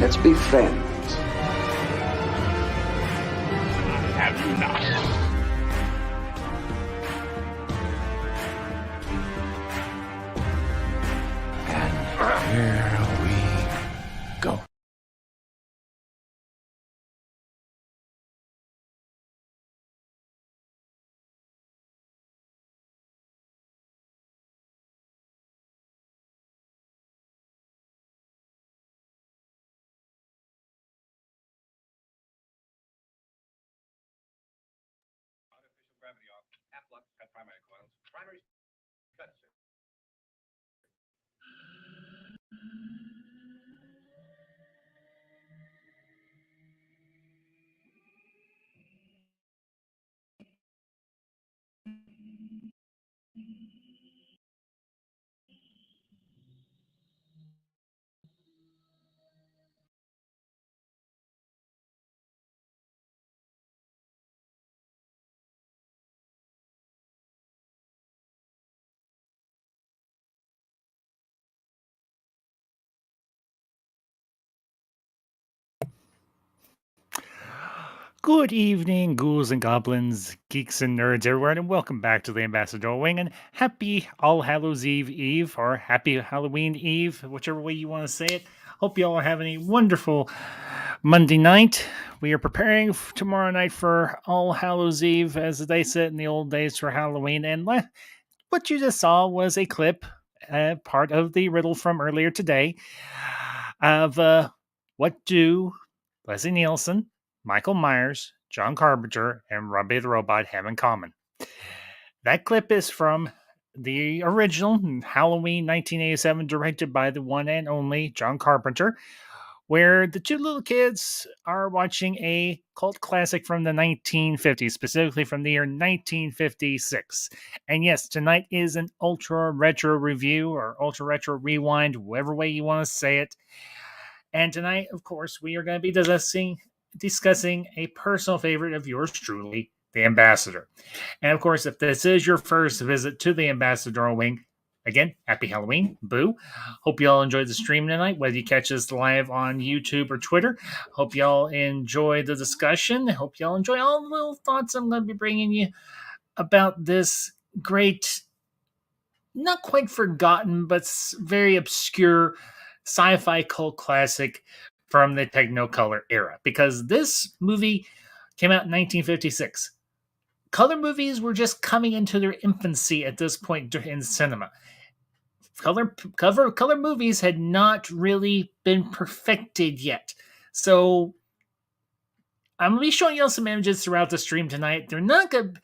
Let's be friends. Have you not? And here we go. Gravity off. Half flux, cut primary coils. Primary cut. Good evening, ghouls and goblins, geeks and nerds everywhere, and welcome back to the Ambassador Wing, and happy All Hallows Eve, or happy Halloween Eve, whichever way you want to say it. Hope you all are having a wonderful Monday night. We are preparing tomorrow night for All Hallows Eve, as they said in the old days for Halloween, and what you just saw was a clip, part of the riddle from earlier today, of what do Leslie Nielsen, Micheal Myers, John Carpenter, and Robbie the Robot have in common. That clip is from the original Halloween 1987, directed by the one and only John Carpenter, where the two little kids are watching a cult classic from the 1950s, specifically from the year 1956. And yes, tonight is an ultra retro review or ultra retro rewind, whatever way you want to say it. And tonight, of course, we are going to be discussing a personal favorite of yours truly, the Ambassador. And of course, if this is your first visit to the Ambassador Wing, again, happy Halloween, boo. Hope you all enjoyed the stream tonight, whether you catch us live on YouTube or Twitter. Hope you all enjoy the discussion. Hope you all enjoy all the little thoughts I'm going to be bringing you about this great, not quite forgotten, but very obscure sci-fi cult classic from the Technicolor era. Because this movie came out in 1956. Color movies were just coming into their infancy at this point in cinema. Color movies had not really been perfected yet. So I'm going to be showing you all some images throughout the stream tonight. They're not good.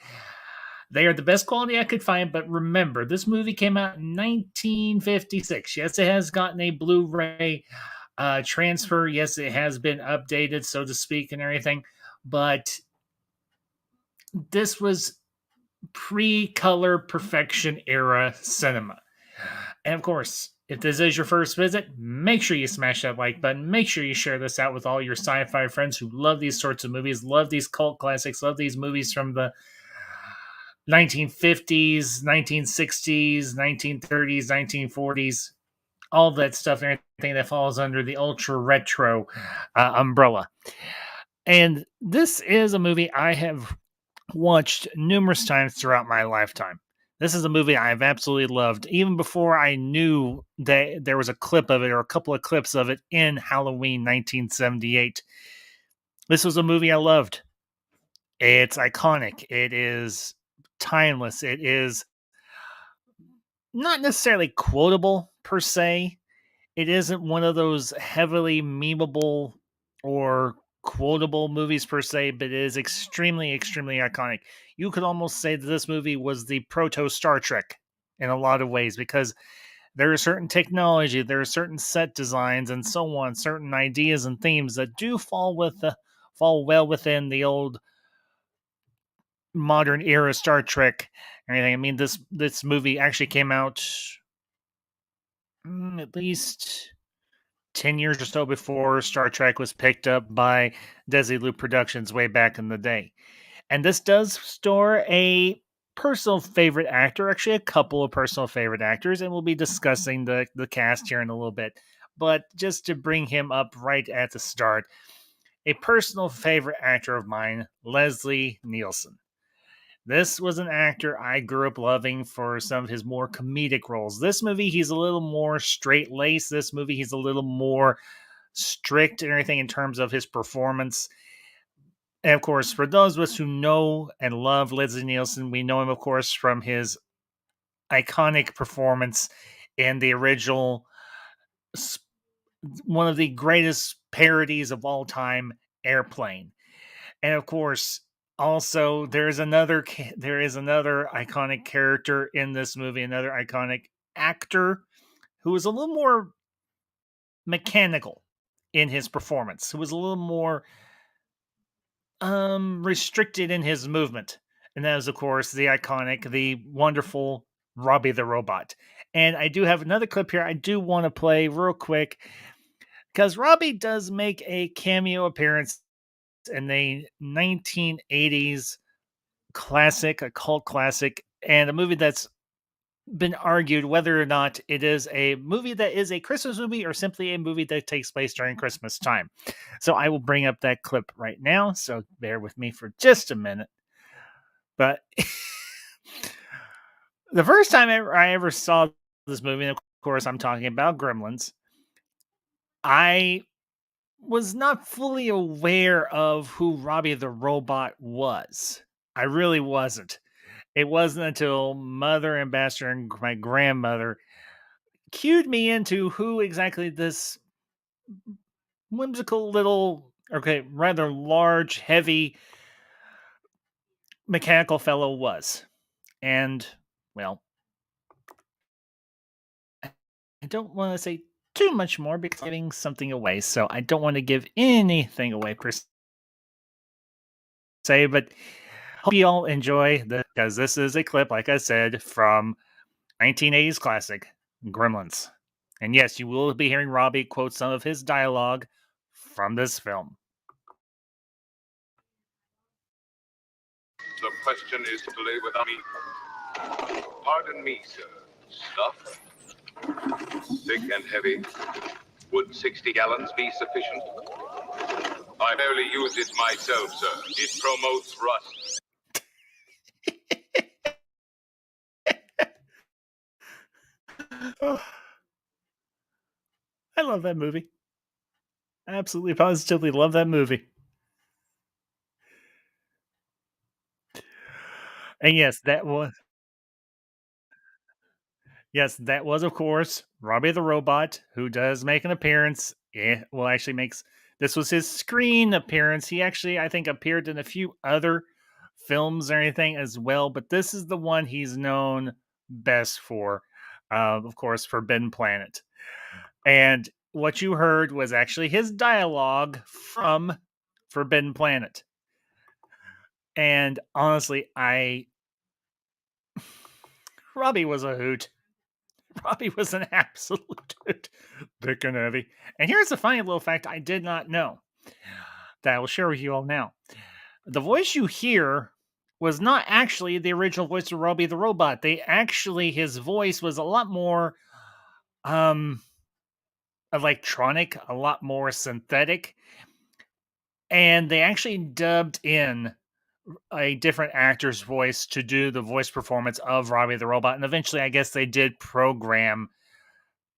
They are the best quality I could find, but remember, this movie came out in 1956. Yes, it has gotten a Blu-ray transfer. Yes, it has been updated, so to speak, and everything. But this was pre-color perfection era cinema. And of course, if this is your first visit, make sure you smash that like button. Make sure you share this out with all your sci-fi friends who love these sorts of movies, love these cult classics, love these movies from the 1950s, 1960s, 1930s, 1940s, all that stuff and everything that falls under the ultra retro umbrella. And this is a movie I have watched numerous times throughout my lifetime. This is a movie I've absolutely loved, even before I knew that there was a clip of it or a couple of clips of it in Halloween 1978. This was a movie I loved. It's iconic. It is timeless. It is not necessarily quotable per se. It isn't one of those heavily memeable or quotable movies per se, but it is extremely, extremely iconic. You could almost say that this movie was the proto Star Trek in a lot of ways, because there is certain technology, there are certain set designs, and so on, certain ideas and themes that do fall well within the old modern era Star Trek and everything. I mean, this movie actually came out at least 10 years or so before Star Trek was picked up by Desilu Productions way back in the day. And this does store a personal favorite actor, actually a couple of personal favorite actors, and we'll be discussing the cast here in a little bit. but just to bring him up right at the start, a personal favorite actor of mine, Leslie Nielsen. This was an actor I grew up loving for some of his more comedic roles. This movie, he's a little more straight laced. This movie, he's a little more strict and everything in terms of his performance. And of course, for those of us who know and love Leslie Nielsen, we know him, of course, from his iconic performance in the original, one of the greatest parodies of all time, Airplane. And of course, also there is another iconic character in this movie, another iconic actor who was a little more mechanical in his performance, who was a little more restricted in his movement. And that is, of course, the iconic, the wonderful Robbie the Robot. And I do have another clip here I do want to play real quick because Robbie does make a cameo appearance in the 1980s classic, a cult classic, and a movie that's been argued whether or not it is a movie that is a Christmas movie or simply a movie that takes place during Christmas time. So I will bring up that clip right now. So bear with me for just a minute. But the first time I ever saw this movie, and of course I'm talking about Gremlins, I was not fully aware of who Robbie the Robot was. I really wasn't. It wasn't until Mother Ambassador and my grandmother cued me into who exactly this whimsical little, okay, rather large, heavy, mechanical fellow was. And, well, I don't want to say too much more because I'm giving something away. So I don't want to give anything away per se, but hope you all enjoy this because this is a clip, like I said, from 1980s classic Gremlins. And yes, you will be hearing Robbie quote some of his dialogue from this film. The question is to live without me. Pardon me, sir. Stuff? Thick and heavy. Would 60 gallons be sufficient? I barely use it myself, sir. It promotes rust. Oh, I love that movie. I absolutely, positively love that movie. And yes, that was, of course, Robbie the Robot, who does make an appearance. Yeah, well, actually makes this was his screen appearance. He actually, I think, appeared in a few other films or anything as well, but this is the one he's known best for, of course, Forbidden Planet. And what you heard was actually his dialogue from Forbidden Planet. And honestly, Robbie was a hoot. Robbie was an absolute hoot. Thick and heavy. And here's a funny little fact I did not know that I will share with you all now. The voice you hear was not actually the original voice of Robbie the Robot. His voice was a lot more electronic, a lot more synthetic. And they actually dubbed in a different actor's voice to do the voice performance of Robbie the Robot. And eventually, I guess they did program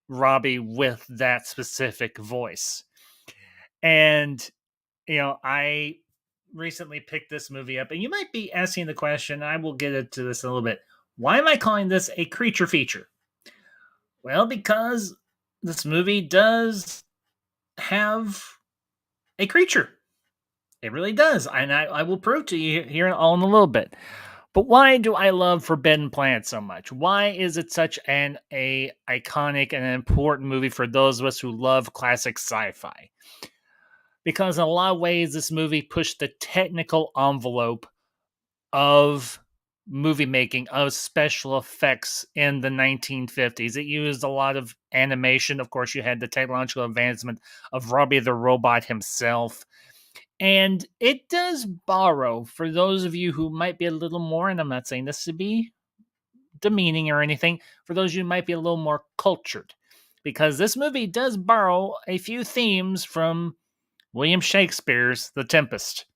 Robbie with that specific voice. And, I recently picked this movie up, and you might be asking the question, I will get into this in a little bit. Why am I calling this a creature feature? Well, because this movie does have a creature. It really does. And I will prove to you here all in a little bit. But why do I love Forbidden Planet so much? Why is it such an iconic and an important movie for those of us who love classic sci-fi? Because in a lot of ways, this movie pushed the technical envelope of movie making, of special effects in the 1950s. It used a lot of animation. Of course, you had the technological advancement of Robbie the Robot himself. And it does borrow, for those of you who might be a little more, and I'm not saying this to be demeaning or anything, for those of you who might be a little more cultured, because this movie does borrow a few themes from William Shakespeare's The Tempest.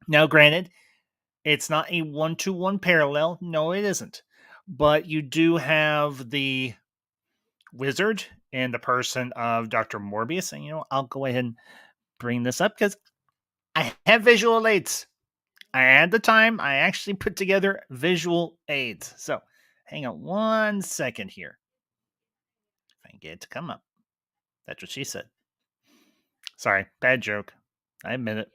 Now, granted, it's not a one-to-one parallel. No, it isn't. But you do have the wizard in the person of Dr. Morbius. And, I'll go ahead and bring this up because I have visual aids. I had the time. I actually put together visual aids. So, hang on 1 second here. If I can get it to come up. That's what she said. Sorry, bad joke. I admit it.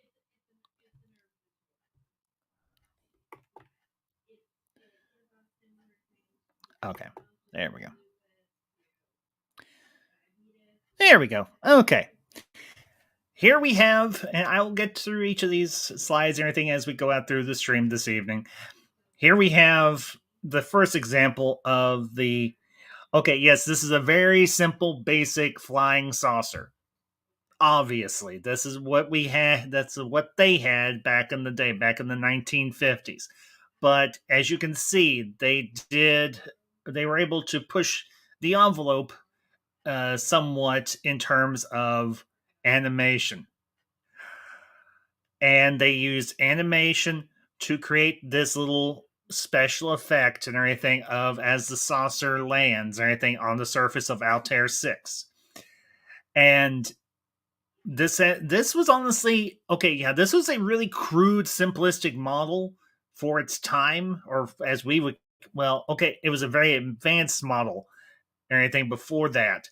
Okay, there we go. There we go. Okay. Here we have, and I'll get through each of these slides and everything as we go out through the stream this evening. Here we have the first example of the, okay, yes, this is a very simple, basic flying saucer. Obviously, this is what we had, that's what they had back in the day, back in the 1950s. But as you can see, they were able to push the envelope somewhat in terms of animation. And they used animation to create this little special effect and everything of as the saucer lands and everything on the surface of Altair 6. And this was honestly, okay, yeah, this was a really crude, simplistic model for its time, or as we would, well, okay, it was a very advanced model and everything before that,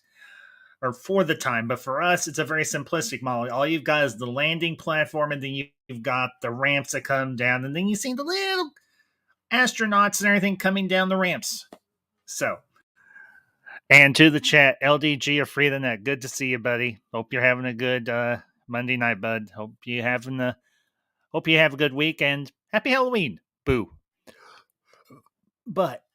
or for the time, but for us, it's a very simplistic model. All you've got is the landing platform, and then you've got the ramps that come down, and then you see the little astronauts and everything coming down the ramps. So, and to the chat, LDG of Free the Net, good to see you, buddy. Hope you're having a good Monday night, bud. Hope you have a good week, and happy Halloween. Boo. But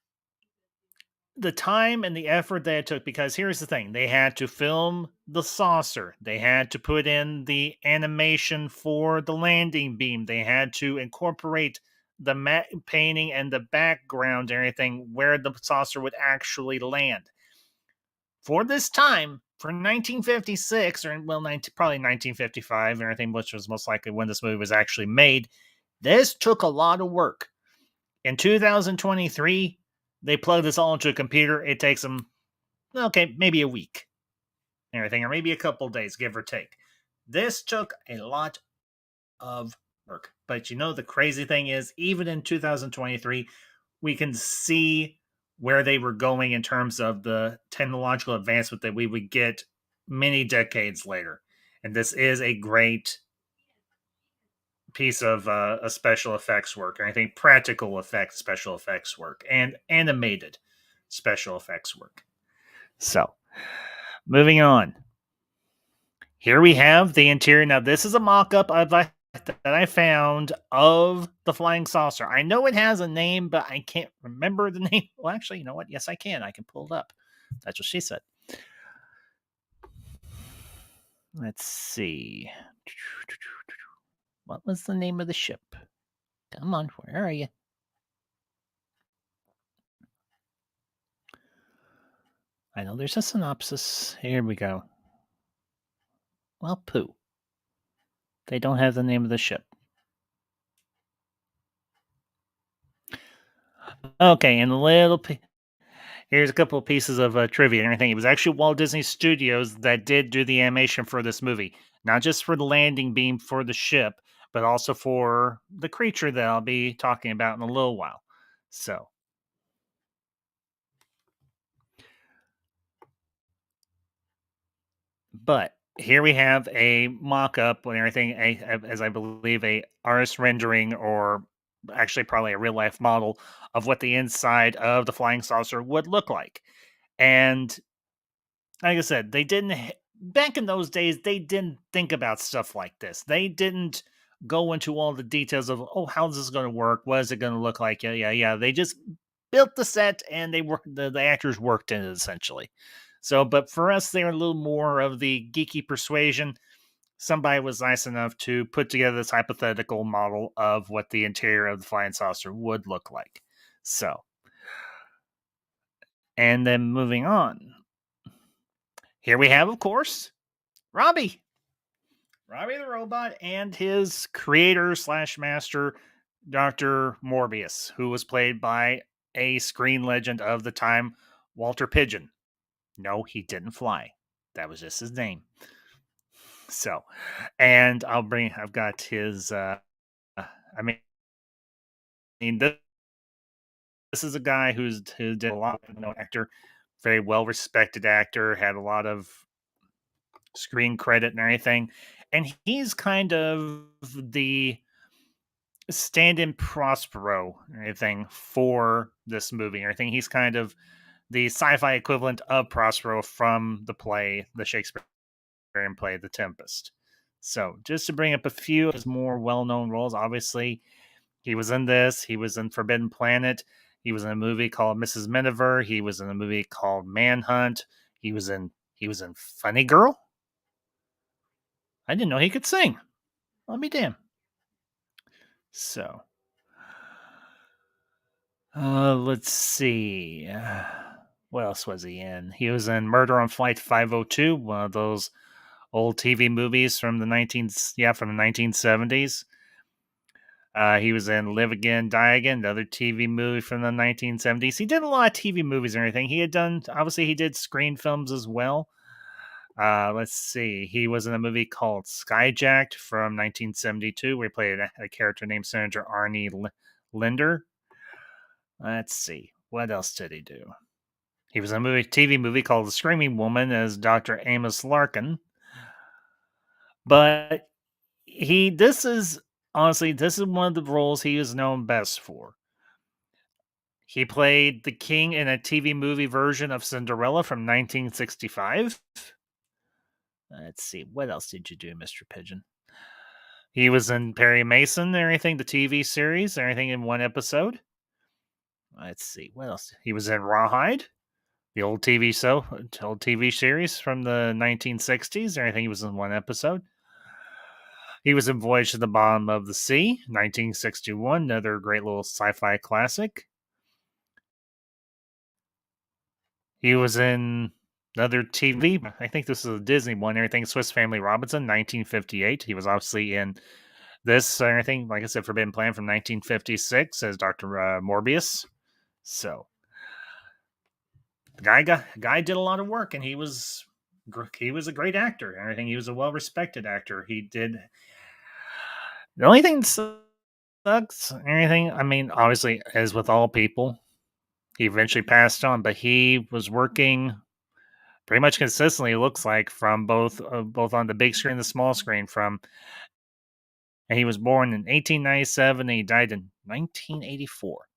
the time and the effort that it took, because here's the thing, they had to film the saucer, they had to put in the animation for the landing beam, they had to incorporate the matte painting and the background and everything where the saucer would actually land. For this time, for 1956, or well, probably 1955 and everything, which was most likely when this movie was actually made, this took a lot of work. In 2023, they plug this all into a computer. It takes them, okay, maybe a week and everything, or maybe a couple days, give or take. This took a lot of work. But the crazy thing is, even in 2023, we can see where they were going in terms of the technological advancement that we would get many decades later. And this is a great piece of a special effects work, and I think practical effects special effects work, and animated special effects work. So, moving on. Here we have the interior. Now, this is a mock-up that I found of the flying saucer. I know it has a name, but I can't remember the name. Well, actually, you know what? Yes, I can. I can pull it up. That's what she said. Let's see. What was the name of the ship? Come on, where are you? I know there's a synopsis. Here we go. Well, poo. They don't have the name of the ship. Okay, and here's a couple of pieces of trivia and everything. It was actually Walt Disney Studios that did do the animation for this movie. Not just for the landing beam for the ship, but also for the creature that I'll be talking about in a little while. So, but here we have a mock-up and everything, as I believe a artist rendering, or actually probably a real-life model of what the inside of the flying saucer would look like. And like I said, they didn't, back in those days, they didn't think about stuff like this. They didn't go into all the details of, oh, how's this going to work? What is it going to look like? Yeah. They just built the set, and the actors worked in it essentially. So, but for us, they were a little more of the geeky persuasion. Somebody was nice enough to put together this hypothetical model of what the interior of the flying saucer would look like. So, and then moving on. here we have, of course, Robbie. Robbie the Robot and his creator slash master, Dr. Morbius, who was played by a screen legend of the time, Walter Pigeon. No, he didn't fly. That was just his name. So, and I've got his, I mean, this is a guy who did a lot, actor, very well respected actor, had a lot of screen credit and everything. And he's kind of the stand-in Prospero and everything for this movie and everything. He's kind of the sci-fi equivalent of Prospero from the Shakespearean play, The Tempest. So, just to bring up a few of his more well-known roles, obviously, he was in this. He was in Forbidden Planet. He was in a movie called Mrs. Miniver. He was in a movie called Manhunt. He was in Funny Girl. I didn't know he could sing. I'll be damned. So, let's see. What else was he in? He was in Murder on Flight 502, one of those old TV movies from the 1970s. He was in Live Again, Die Again, another TV movie from the 1970s. He did a lot of TV movies and everything. He did screen films as well. Let's see. He was in a movie called Skyjacked from 1972, where he played a character named Senator Arnie Linder. Let's see. What else did he do? He was in a TV movie called The Screaming Woman as Dr. Amos Larkin. But this is one of the roles he is known best for. He played the king in a TV movie version of Cinderella from 1965. Let's see. What else did you do, Mr. Pigeon? He was in Perry Mason, everything, the TV series, everything in one episode. Let's see. What else? He was in Rawhide, the old TV series from the 1960s. Everything, he was in one episode. He was in Voyage to the Bottom of the Sea, 1961, another great little sci-fi classic. He was in another TV, I think this is a Disney one, everything, Swiss Family Robinson, 1958. He was obviously in this, everything, like I said, Forbidden Planet from 1956 as Dr. Morbius. So, the guy did a lot of work, and he was a great actor and everything. He was a well-respected actor. The only thing that sucks, anything, I mean, obviously, as with all people, he eventually passed on, but he was working pretty much consistently, it looks like, from both on the big screen and the small screen. And he was born in 1897 and he died in 1984.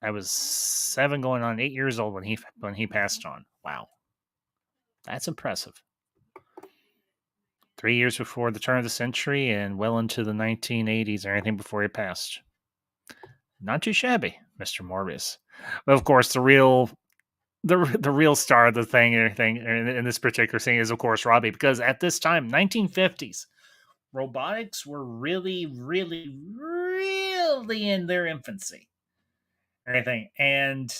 I was 7 going on 8 years old when he passed on. Wow. That's impressive. 3 years before the turn of the century and well into the 1980s or anything before he passed. Not too shabby, Mr. Morbius. But of course, the real star of the thing and everything in this particular scene is, of course, Robbie, because at this time, 1950s, robotics were really, really, really in their infancy. Everything. And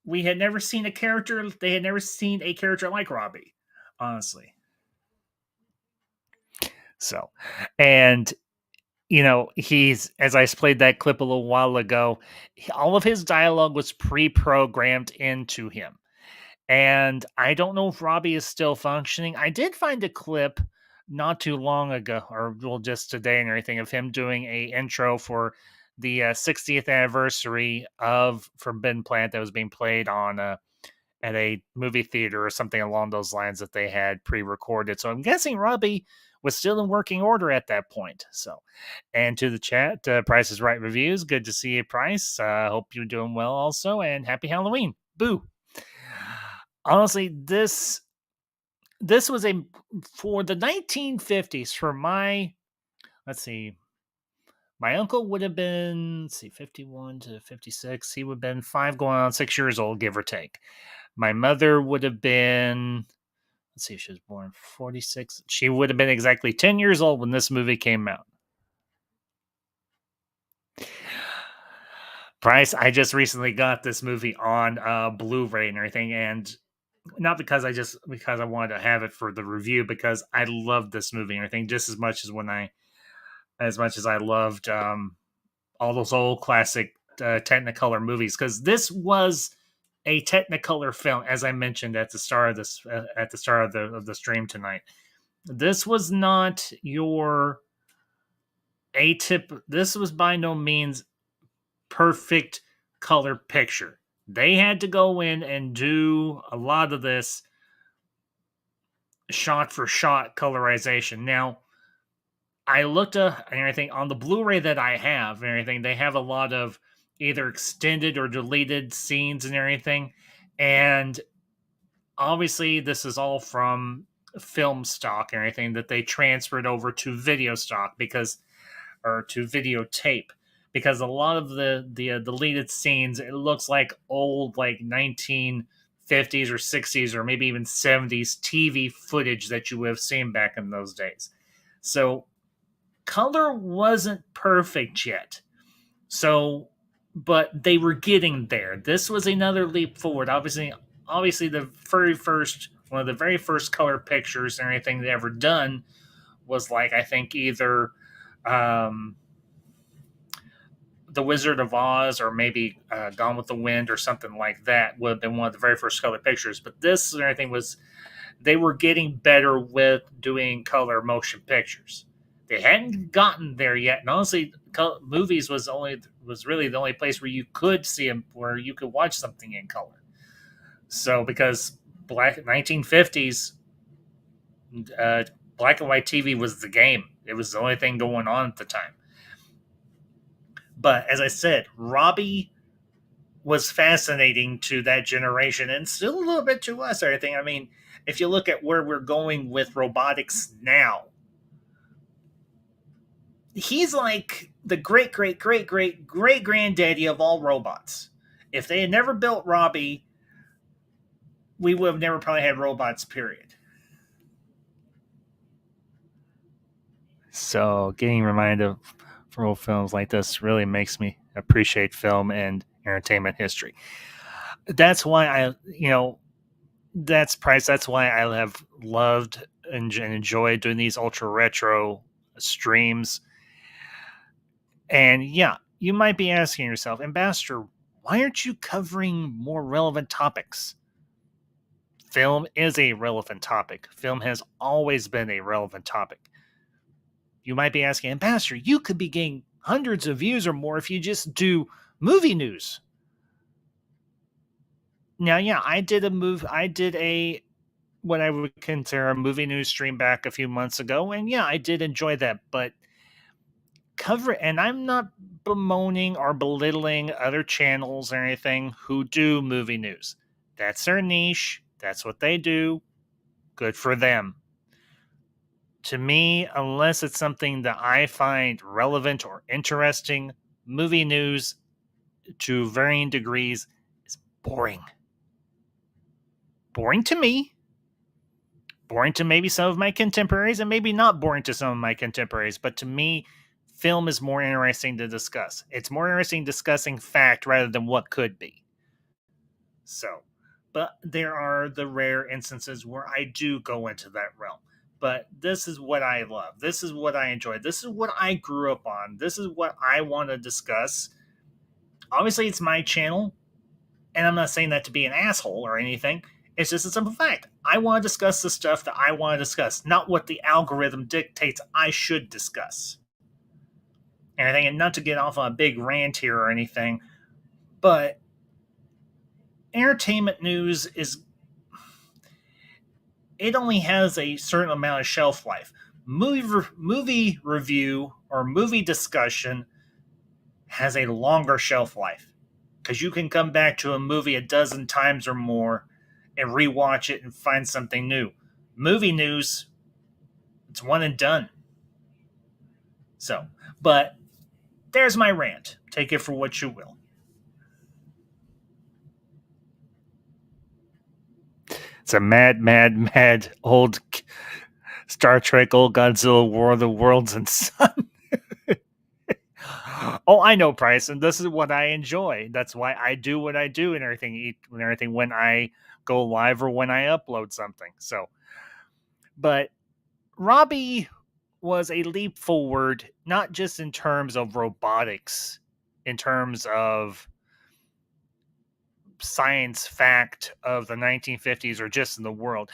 they had never seen a character like Robbie, honestly. So, and he's, as I played that clip a little while ago, all of his dialogue was pre-programmed into him. And I don't know if Robbie is still functioning. I did find a clip not too long ago, or well, just today and everything, of him doing a intro for the 60th anniversary of Forbidden Planet that was being played on at a movie theater or something along those lines that they had pre-recorded. So I'm guessing Robbie was still in working order at that point. So, and to the chat, Price is Right Reviews. Good to see you, Price. Hope you're doing well also, and happy Halloween. Boo. Honestly, this was for the 1950s. For let's see, my uncle would have been 51 to 56. He would have been 5 going on 6 years old, give or take. My mother would have been, let's see, she was born 46. She would have been exactly 10 years old when this movie came out. Price, I just recently got this movie on Blu-ray and everything, and not because I wanted to have it for the review, because I love this movie and everything just as much as I loved all those old classic Technicolor movies, because this was a Technicolor film, as I mentioned at the start of this at the start of the stream tonight. This was not your This was by no means perfect color picture. They had to go in and do a lot of this shot for shot colorization. Now, I looked at and everything on the Blu-ray that I have and everything. They have a lot of either extended or deleted scenes and everything. And obviously, this is all from film stock and everything that they transferred over to video stock or to videotape, because a lot of the deleted scenes, it looks like old, like 1950s or 60s or maybe even 70s TV footage that you would have seen back in those days. So color wasn't perfect yet. So, but they were getting there. This was another leap forward. Obviously, the very first one of the very first color pictures and anything they ever done was, like, I think either The Wizard of Oz or maybe Gone with the Wind or something like that would have been one of the very first color pictures. But this and everything was, they were getting better with doing color motion pictures. They hadn't gotten there yet, and honestly, movies was really the only place where you could see them, where you could watch something in color. So because 1950s black and white TV was the game. It was the only thing going on at the time. But as I said, Robbie was fascinating to that generation and still a little bit to us. Everything. I mean, if you look at where we're going with robotics now, he's like the great granddaddy of all robots. If they had never built Robbie, we would have never probably had robots, period. So getting reminded of old films like this really makes me appreciate film and entertainment history. That's why that's why I have loved and enjoyed doing these ultra retro streams. And yeah, you might be asking yourself, Ambassador, why aren't you covering more relevant topics? Film is a relevant topic. Film has always been a relevant topic. You might be asking, Ambassador, you could be getting hundreds of views or more if you just do movie news. Now, yeah, I did what I would consider a movie news stream back a few months ago, and yeah, I did enjoy that, but and I'm not bemoaning or belittling other channels or anything who do movie news. That's their niche. That's what they do. Good for them. To me, unless it's something that I find relevant or interesting, movie news, to varying degrees, is boring. Boring to me. Boring to maybe some of my contemporaries, and maybe not boring to some of my contemporaries. But to me, film is more interesting to discuss. It's more interesting discussing fact rather than what could be. So, but there are the rare instances where I do go into that realm. But this is what I love. This is what I enjoy. This is what I grew up on. This is what I want to discuss. Obviously, it's my channel, and I'm not saying that to be an asshole or anything. It's just a simple fact. I want to discuss the stuff that I want to discuss, not what the algorithm dictates I should discuss. And not to get off on a big rant here or anything, but entertainment news it only has a certain amount of shelf life. Movie review or movie discussion has a longer shelf life, because you can come back to a movie a dozen times or more and rewatch it and find something new. Movie news, it's one and done. So, but there's my rant. Take it for what you will. It's a mad old Star Trek, old Godzilla, War of the Worlds and Sun. Oh, I know, Price, and this is what I enjoy. That's why I do what I do and everything. When go live or when I upload something. So, but Robbie was a leap forward, not just in terms of robotics, in terms of science fact of the 1950s or just in the world.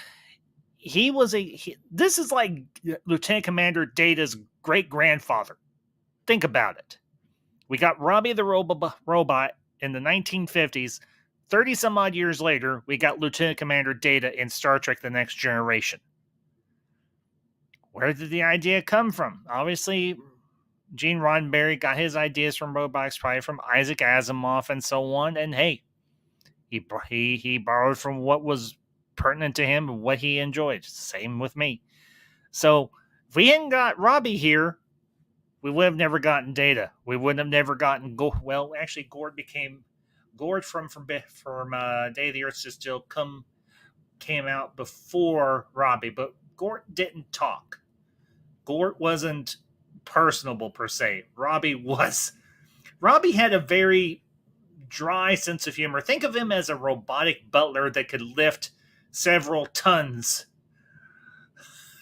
This is like Lieutenant Commander Data's great grandfather. Think about it. We got Robbie the robot in the 1950s. 30 some odd years later, we got Lieutenant Commander Data in Star Trek The Next Generation. Where did the idea come from? Obviously, Gene Roddenberry got his ideas from robotics, probably from Isaac Asimov and so on. And hey, he borrowed from what was pertinent to him and what he enjoyed. Same with me. So if we hadn't got Robbie here, we would have never gotten Data. We wouldn't have never gotten actually Gord from Day of the Earth Still came out before Robbie, but Gord didn't talk. Gord wasn't personable per se. Robbie was. Robbie had a very dry sense of humor. Think of him as a robotic butler that could lift several tons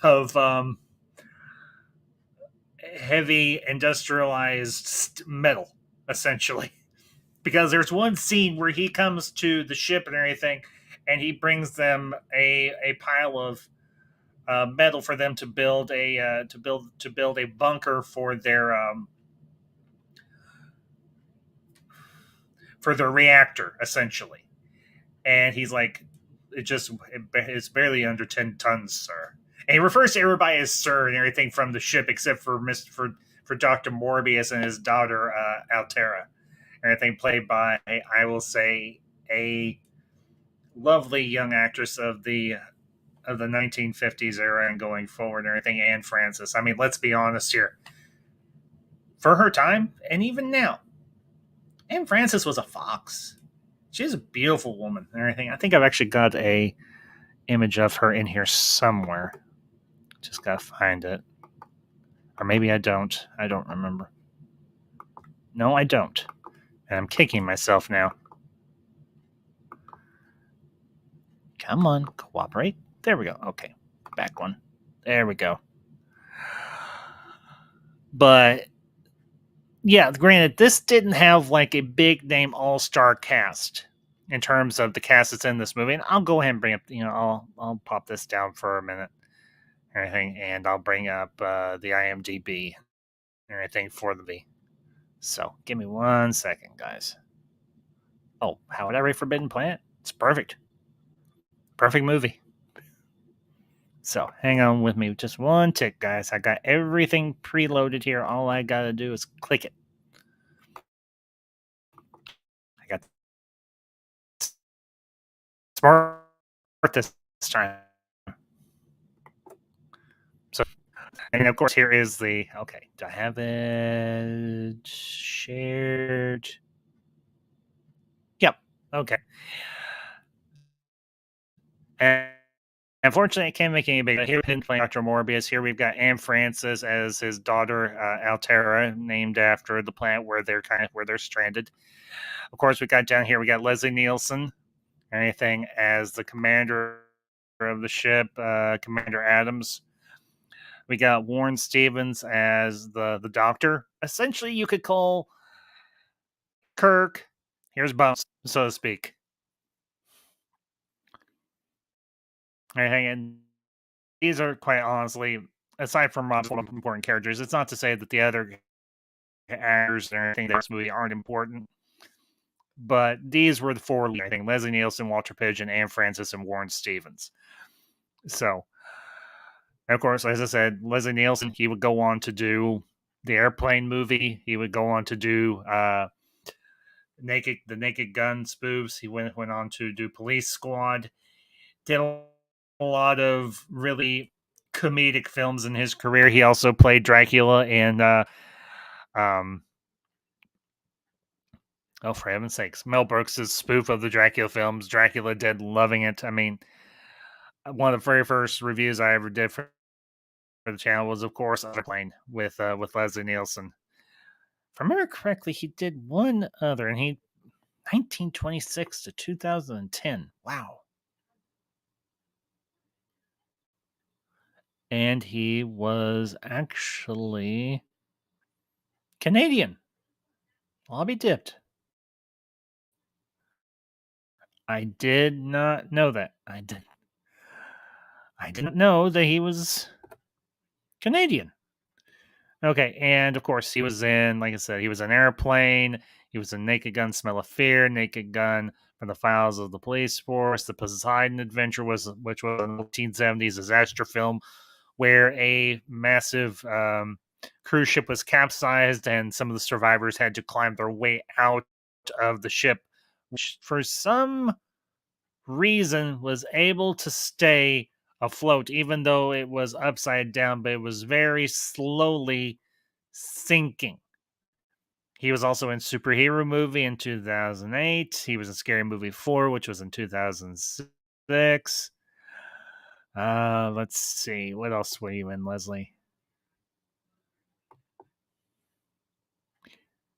of heavy industrialized metal, essentially. Because there's one scene where he comes to the ship and everything, and he brings them a pile of metal for them to build a bunker for their reactor, essentially. And he's like, it's barely under 10 tons, sir. And he refers to everybody as sir and everything from the ship, except for Dr. Morbius and his daughter Altera. Everything played by, I will say, a lovely young actress of the 1950s era and going forward and everything, Anne Francis. I mean, let's be honest here. For her time, and even now, Anne Francis was a fox. She's a beautiful woman and everything. I think I've actually got a image of her in here somewhere. Just gotta find it. Or maybe I don't. I don't remember. No, I don't. And I'm kicking myself now. Come on, cooperate. There we go. Okay, back one. There we go. But yeah, granted, this didn't have like a big name all-star cast in terms of the cast that's in this movie. And I'll go ahead and bring up, I'll pop this down for a minute, everything, and I'll bring up the IMDb and everything for the movie. So give me 1 second, guys. Oh, How Would I Rate Forbidden Planet? It's perfect. Perfect movie. So hang on with me just one tick, guys. I got everything preloaded here. All I got to do is click it. I got smart this time. So, and of course, here is the, okay, do I have it shared? Yep. Okay. And unfortunately, I can't make any bigger. Here, we play Dr. Morbius. Here, we've got Anne Francis as his daughter, Altera, named after the planet where they're stranded. Of course, we got down here. We got Leslie Nielsen, anything as the commander of the ship, Commander Adams. We got Warren Stevens as the doctor. Essentially, you could call Kirk. Here's Bones, so to speak. Anything, and these are quite honestly, aside from Rob's important characters, it's not to say that the other actors and everything in this movie aren't important, but these were the four lead, I think: Leslie Nielsen, Walter Pidgeon, Anne Francis, and Warren Stevens. So, of course, as I said, Leslie Nielsen, he would go on to do the Airplane movie. He would go on to do the Naked Gun spoofs. He went on to do Police Squad. Did a lot of really comedic films in his career. He also played Dracula in oh, for heaven's sakes, Mel Brooks' spoof of the Dracula films, Dracula Dead, loving it. I mean, one of the very first reviews I ever did for the channel was, of course, Airplane with Leslie Nielsen. If I remember correctly, he did one other, and 1926 to 2010. Wow. And he was actually Canadian. I'll be dipped. I did not know that. I didn't know that he was Canadian. Okay, and of course he was in, like I said, he was in Airplane. He was in Naked Gun, Smell of Fear, Naked Gun from the Files of the Police Force, The Poseidon Adventure which was a 1970s disaster film where a massive cruise ship was capsized and some of the survivors had to climb their way out of the ship, which for some reason was able to stay afloat, even though it was upside down, but it was very slowly sinking. He was also in Superhero Movie in 2008. He was in Scary Movie 4, which was in 2006. Let's see. What else were you in, Leslie?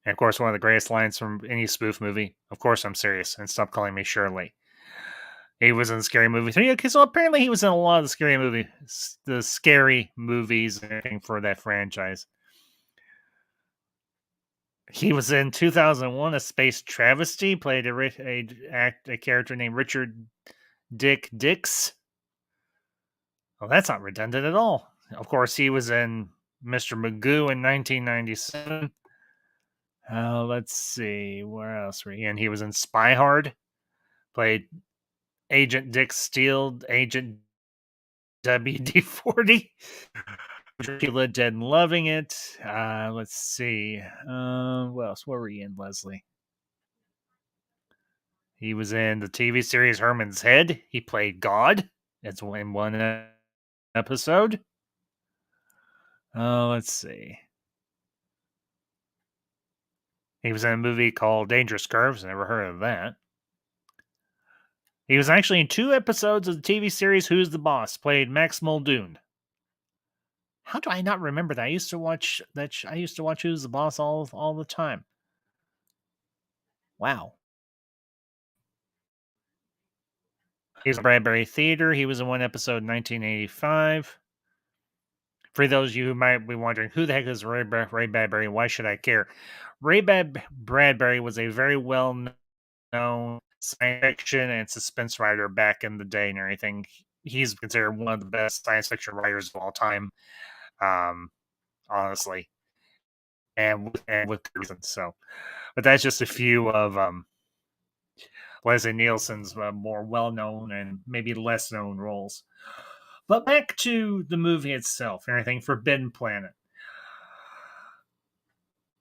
And of course, one of the greatest lines from any spoof movie. Of course, I'm serious, and stop calling me Shirley. He was in Scary Movie 3. Okay, so apparently he was in a lot of the scary movies and everything for that franchise. He was in 2001, A Space Travesty, played a character named Richard Dick Dix. Well, that's not redundant at all. Of course, he was in Mr. Magoo in 1997. Let's see, where else were he in? He was in Spy Hard, played Agent Dick Steele, Agent WD-40. Dracula Dead and Loving It. Let's see. What else? What were you in, Leslie? He was in the TV series Herman's Head. He played God. It's in one episode. Let's see. He was in a movie called Dangerous Curves. Never heard of that. He was actually in 2 episodes of the TV series Who's the Boss. Played Max Muldoon. How do I not remember that? I used to watch that. I used to watch Who's the Boss all the time. Wow. He was in Bradbury Theater. He was in one episode in 1985. For those of you who might be wondering, who the heck is Ray Bradbury? Why should I care? Ray Bradbury was a very well-known science fiction and suspense writer back in the day and everything. He's considered one of the best science fiction writers of all time, honestly, and with reason. So, but that's just a few of Leslie Nielsen's more well-known and maybe less-known roles. But back to the movie itself, everything Forbidden Planet.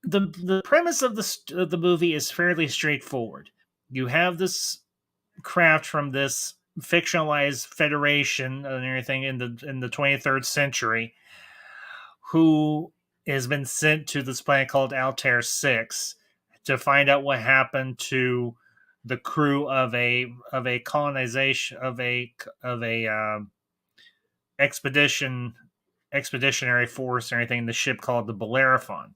The premise of the movie is fairly straightforward. You have this craft from this fictionalized federation and everything in the 23rd century, who has been sent to this planet called Altair 6 to find out what happened to the crew of a colonization of a expeditionary force or anything in the ship called the Bellerophon.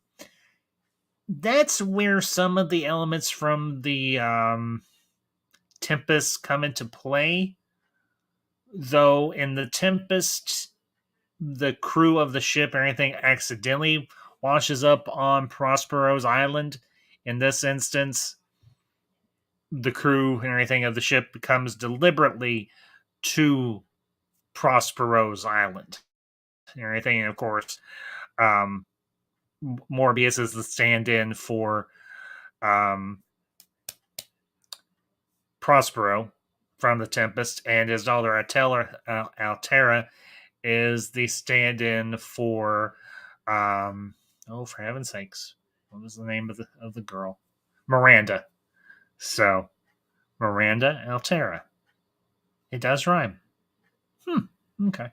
That's where some of the elements from the Tempest come into play. Though in the Tempest, the crew of the ship or anything accidentally washes up on Prospero's island. In this instance, the crew and everything of the ship comes deliberately to Prospero's island and everything. And of course, Morbius is the stand-in for Prospero from the Tempest, and his daughter Altera is the stand-in for for heaven's sakes, what was the name of the girl? Miranda. So Miranda Altera. It does rhyme. Okay.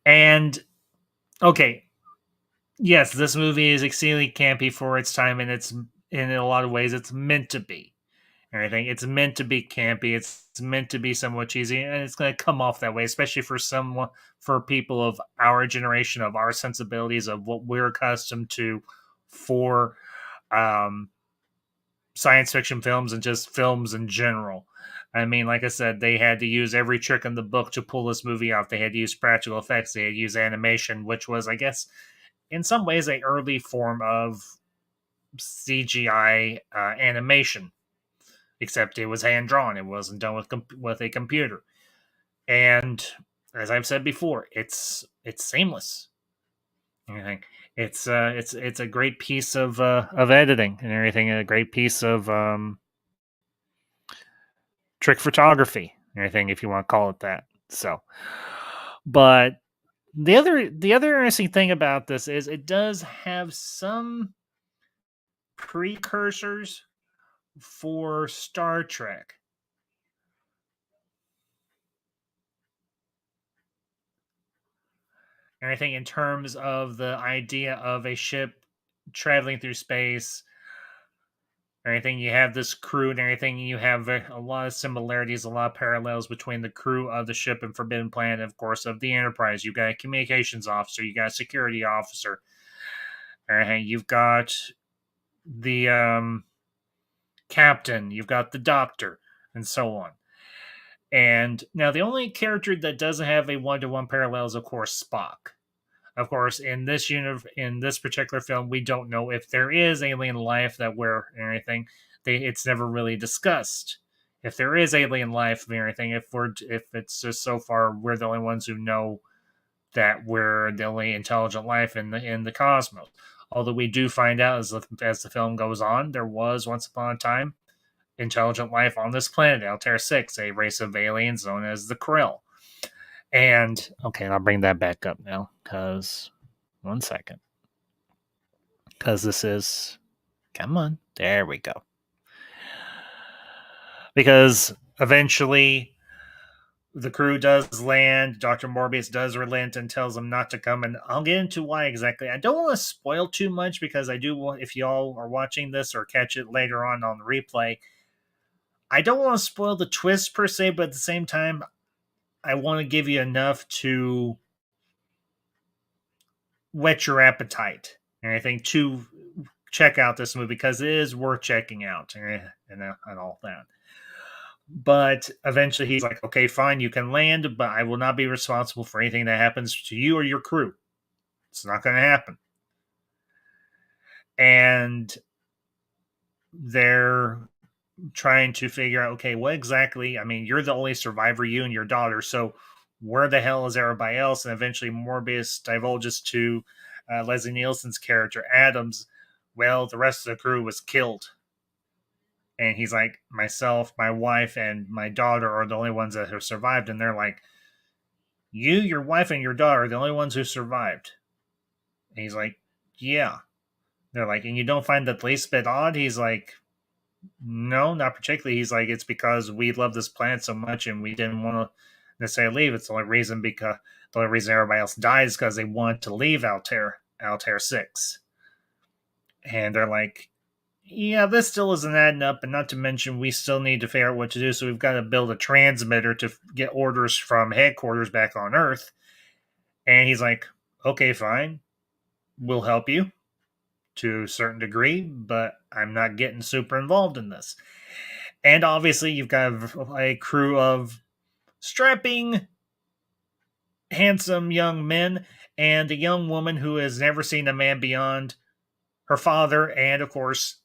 And okay, yes, this movie is exceedingly campy for its time, and it's in a lot of ways it's meant to be. Everything it's meant to be campy. It's meant to be somewhat cheesy, and it's going to come off that way, especially for people of our generation, of our sensibilities, of what we're accustomed to for science fiction films and just films in general. I mean, like I said, they had to use every trick in the book to pull this movie off. They had to use practical effects. They had to use animation, which was, I guess, in some ways, a early form of CGI animation. Except it was hand drawn. It wasn't done with a computer. And as I've said before, it's seamless. Everything. It's a great piece of editing and everything. A great piece of trick photography, anything if you want to call it that. So, but the other interesting thing about this is it does have some precursors for Star Trek. Anything in terms of the idea of a ship traveling through space, everything. You have this crew and everything. You have a lot of similarities, a lot of parallels between the crew of the ship and Forbidden Planet, of course, of the Enterprise. You've got a communications officer, you got a security officer, everything. You've got the captain, you've got the doctor, and so on. And now the only character that doesn't have a one-to-one parallel is, of course, Spock. Of course, in this particular film, we don't know if there is alien life that we're anything. It's never really discussed. If there is alien life or anything, if it's just so far we're the only ones who know that we're the only intelligent life in the cosmos. Although we do find out as the film goes on, there was once upon a time intelligent life on this planet, Altair 6, a race of aliens known as the Krill. And okay, I'll bring that back up now, because 1 second. Because this is, come on, there we go. Because eventually the crew does land, Dr. Morbius does relent and tells them not to come, and I'll get into why exactly. I don't want to spoil too much because I do want, if y'all are watching this or catch it later on the replay, I don't want to spoil the twist per se, but at the same time, I want to give you enough to whet your appetite and anything to check out this movie because it is worth checking out and all that. But eventually he's like, okay, fine, you can land, but I will not be responsible for anything that happens to you or your crew. It's not going to happen. And they're trying to figure out, okay, what exactly, I mean, you're the only survivor, you and your daughter, so where the hell is everybody else? And eventually Morbius divulges to Leslie Nielsen's character, Adams, well, the rest of the crew was killed. And he's like, myself, my wife, and my daughter are the only ones that have survived. And they're like, you, your wife, and your daughter are the only ones who survived. And he's like, yeah. They're like, and you don't find that least bit odd? He's like, no, not particularly. He's like, it's because we love this planet so much and we didn't want to necessarily leave. It's the only reason everybody else dies because they want to leave Altair 6. And they're like, yeah, this still isn't adding up, and not to mention we still need to figure out what to do, so we've got to build a transmitter to get orders from headquarters back on Earth. And he's like, okay, fine, we'll help you to a certain degree, but I'm not getting super involved in this. And obviously you've got a crew of strapping, handsome young men and a young woman who has never seen a man beyond her father and, of course,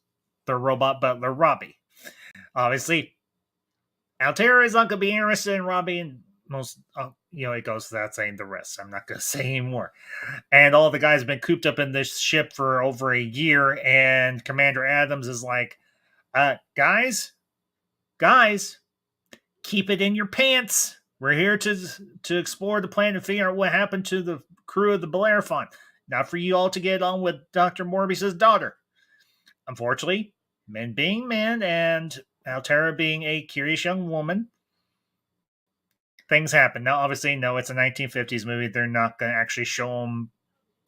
the robot butler, Robbie. Obviously, Altair is not going to be interested in Robbie, and most, it goes without saying the rest. I'm not going to say anymore. And all the guys have been cooped up in this ship for over a year, and Commander Adams is like, guys, keep it in your pants. We're here to explore the planet and figure out what happened to the crew of the Bellerophon. Not for you all to get on with Dr. Morbius' daughter. Unfortunately, men being men and Altair being a curious young woman, things happen. Now, obviously, no, it's a 1950s movie. They're not going to actually show them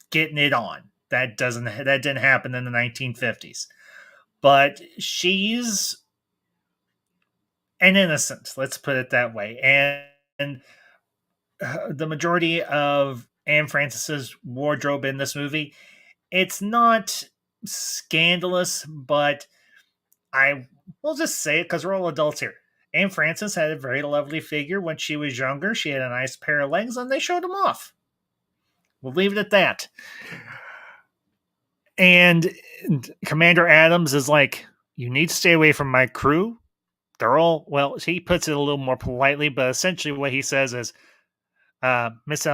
getting it on. That didn't happen in the 1950s. But she's an innocent, let's put it that way. And the majority of Anne Francis's wardrobe in this movie, it's not scandalous, but I will just say it because we're all adults here. And Frances had a very lovely figure when she was younger. She had a nice pair of legs, and they showed them off. We'll leave it at that. And Commander Adams is like, you need to stay away from my crew. They're all, well, he puts it a little more politely, but essentially what he says is, Miss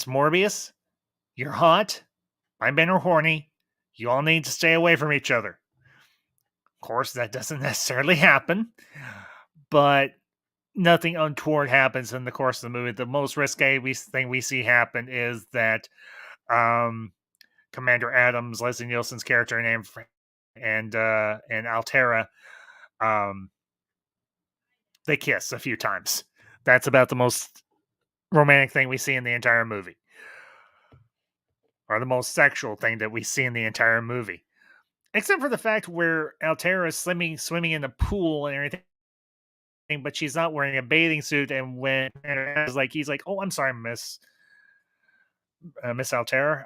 Morbius, you're hot. My men are horny. You all need to stay away from each other. Of course, that doesn't necessarily happen, but nothing untoward happens in the course of the movie. The most risque thing we see happen is that Commander Adams, Leslie Nielsen's character, and Altera, they kiss a few times. That's about the most romantic thing we see in the entire movie, or the most sexual thing that we see in the entire movie, except for the fact where Altera is swimming in the pool and everything, but she's not wearing a bathing suit. And when he's like, "Oh, I'm sorry, Miss Altera,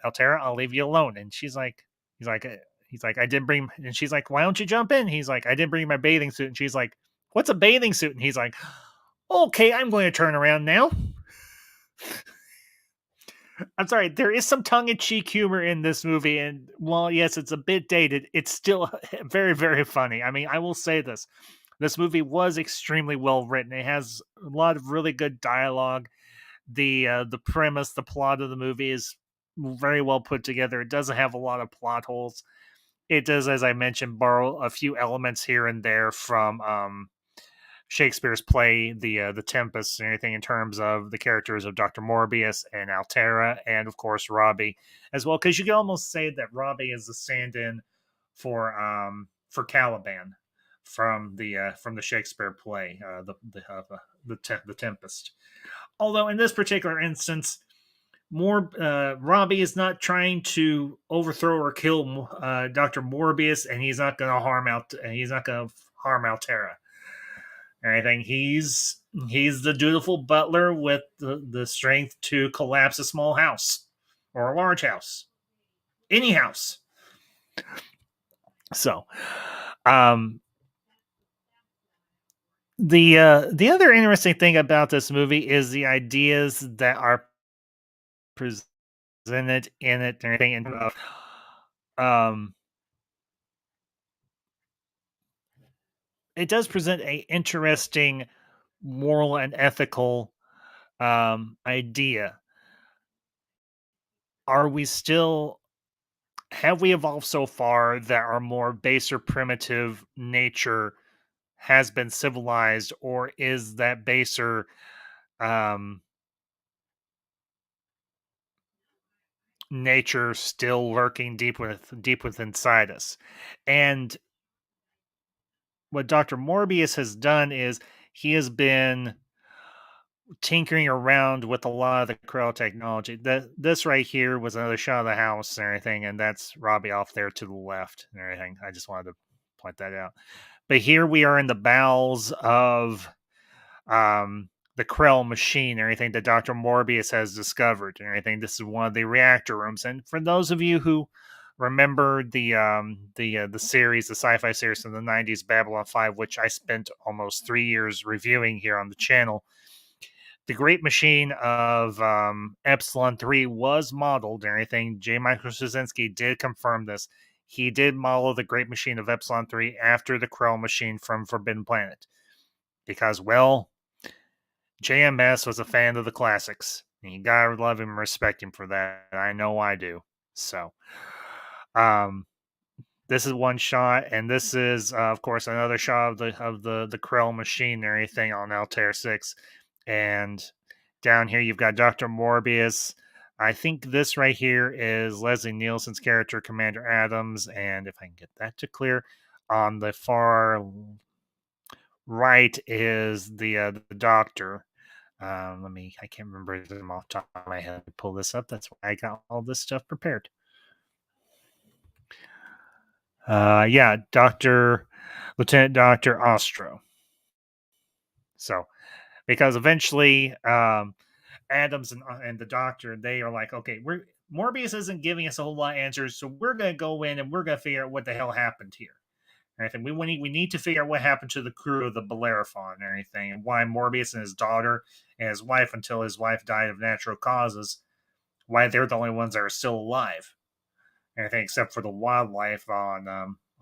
Altera, I'll leave you alone." And he's like, I didn't bring, and she's like, why don't you jump in? He's like, I didn't bring my bathing suit. And she's like, what's a bathing suit? And he's like, okay, I'm going to turn around now. I'm sorry, there is some tongue-in-cheek humor in this movie, and while yes, it's a bit dated, it's still very, very funny. I mean, I will say this. This movie was extremely well written. It has a lot of really good dialogue. The premise, the plot of the movie is very well put together. It doesn't have a lot of plot holes. It does, as I mentioned, borrow a few elements here and there from Shakespeare's play, the Tempest, and everything in terms of the characters of Dr. Morbius and Altera, and of course Robbie as well. Because you can almost say that Robbie is the stand-in for Caliban from the Shakespeare play, the Tempest. Although in this particular instance, Robbie is not trying to overthrow or kill Dr. Morbius, and he's not going to harm Altera or anything. He's the dutiful butler with the strength to collapse a small house or a large house, any house. So, the other interesting thing about this movie is the ideas that are presented in it and everything. And it does present a interesting moral and ethical idea. Are we still have we evolved so far that our more baser primitive nature has been civilized, or is that baser um, nature still lurking deep within inside us? And what Dr. Morbius has done is he has been tinkering around with a lot of the Krell technology. This right here was another shot of the house and everything, and that's Robbie off there to the left and everything. I just wanted to point that out. But here we are in the bowels of the Krell machine and everything that Dr. Morbius has discovered and everything. This is one of the reactor rooms. And for those of you who remember the series, the sci-fi series from the 90s, Babylon 5, which I spent almost 3 years reviewing here on the channel, the great machine of Epsilon 3 was modeled and everything. J. Michael Straczynski did confirm this. He did model the great machine of Epsilon 3 after the Krell machine from Forbidden Planet. Because, well, JMS was a fan of the classics. And you gotta love him and respect him for that. I know I do. So, this is one shot, and this is, of course, another shot of the Krell machine and everything on Altair 6. And down here, you've got Dr. Morbius. I think this right here is Leslie Nielsen's character, Commander Adams. And if I can get that to clear, on the far right is the doctor. I can't remember them off the top of my head. Pull this up. That's why I got all this stuff prepared. Yeah, Lieutenant Dr. Ostro. So, because eventually, Adams and the doctor, they are like, okay, Morbius isn't giving us a whole lot of answers, so we're going to go in and we're going to figure out what the hell happened here. And I think we need to figure out what happened to the crew of the Bellerophon and everything, and why Morbius and his daughter and his wife, until his wife died of natural causes, why they're the only ones that are still alive. And I think except for the wildlife on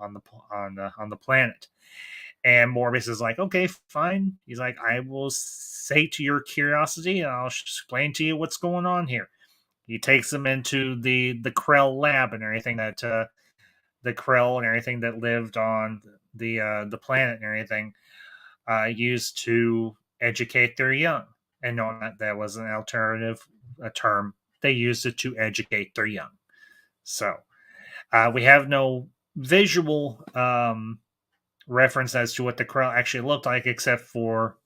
the planet. And Morbius is like, okay, fine. He's like, I will say to your curiosity, and I'll explain to you what's going on here. He takes them into the Krell lab and everything that the Krell and everything that lived on the planet and everything used to educate their young. And no, that was an alternative a term. They used it to educate their young. So we have no visual reference as to what the Krell actually looked like, except for